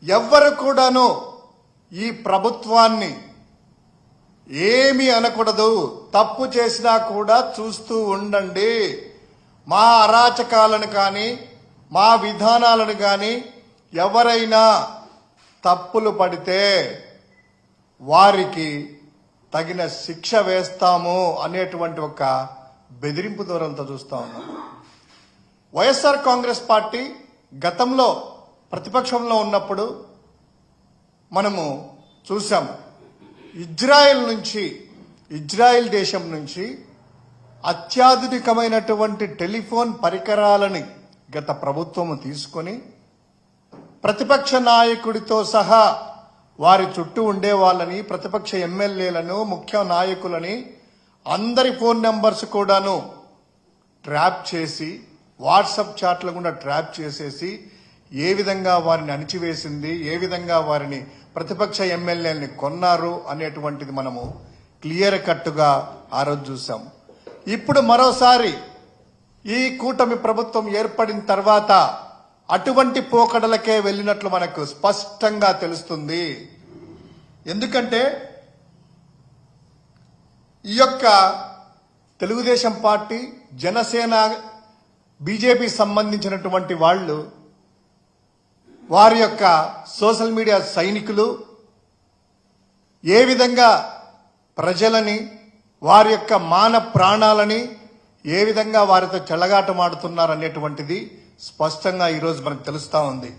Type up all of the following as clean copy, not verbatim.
ఎవ్వరు కూడాను ఈ ప్రభుత్వాన్ని ఏమీ అనకూడదు, తప్పు చేసినా కూడా చూస్తూ ఉండండి. మా అరాచకాలను కానీ మా విధానాలను కానీ ఎవరైనా తప్పులు పడితే వారికి తగిన శిక్ష వేస్తాము అనేటువంటి ఒక బెదిరింపు ధోరణితో చూస్తా ఉన్నాం. వైఎస్ఆర్ కాంగ్రెస్ పార్టీ గతంలో ప్రతిపక్షంలో ఉన్నప్పుడు మనము చూసాం. ఇజ్రాయెల్ దేశం నుంచి అత్యాధునికమైనటువంటి టెలిఫోన్ పరికరాలని గత ప్రభుత్వం తీసుకొని ప్రతిపక్ష నాయకుడితో సహా వారి చుట్టూ ఉండే వాళ్ళని, ప్రతిపక్ష ఎమ్మెల్యేలను, ముఖ్య నాయకులని అందరి ఫోన్ నెంబర్స్ కూడాను ట్రాప్ చేసి వాట్సాప్ చాట్ల గుండా ట్రాప్ చేసేసి ఏ విధంగా వారిని అణిచివేసింది, ఏ విధంగా వారిని ప్రతిపక్ష ఎమ్మెల్యేలని కొన్నారు అనేటువంటిది మనము క్లియర్ కట్టుగా ఆ రోజు చూసాం. ఇప్పుడు మరోసారి ఈ కూటమి ప్రభుత్వం ఏర్పడిన తర్వాత అటువంటి పోకడలకే వెళ్ళినట్లు మనకు స్పష్టంగా తెలుస్తుంది. ఎందుకంటే ఈ యొక్క తెలుగుదేశం పార్టీ, జనసేన, బీజేపీ సంబంధించినటువంటి వాళ్ళు, వారి యొక్క సోషల్ మీడియా సైనికులు ఏ విధంగా ప్రజలని, వారి యొక్క మాన ప్రాణాలని ఏ విధంగా వారితో చెలగాటమాడుతున్నారనేటువంటిది స్పష్టంగా ఈరోజు మనకు తెలుస్తా ఉంది.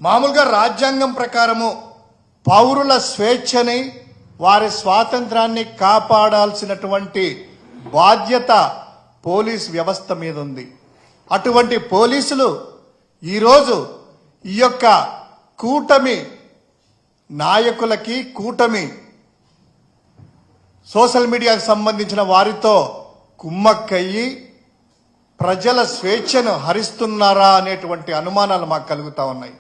మామూలుగా రాజ్యాంగం ప్రకారము పౌరుల స్వేచ్ఛని, వారి స్వాతంత్రాన్ని కాపాడాల్సినటువంటి బాధ్యత పోలీస్ వ్యవస్థ మీద ఉంది. అటువంటి పోలీసులు ఈరోజు ఈ యొక్క కూటమి నాయకులకి, కూటమి సోషల్ మీడియాకు సంబంధించిన వారితో కుమ్మక్కయ్యి ప్రజల స్వేచ్ఛను హరిస్తున్నారా అనేటువంటి అనుమానాలు మాకు కలుగుతా ఉన్నాయి.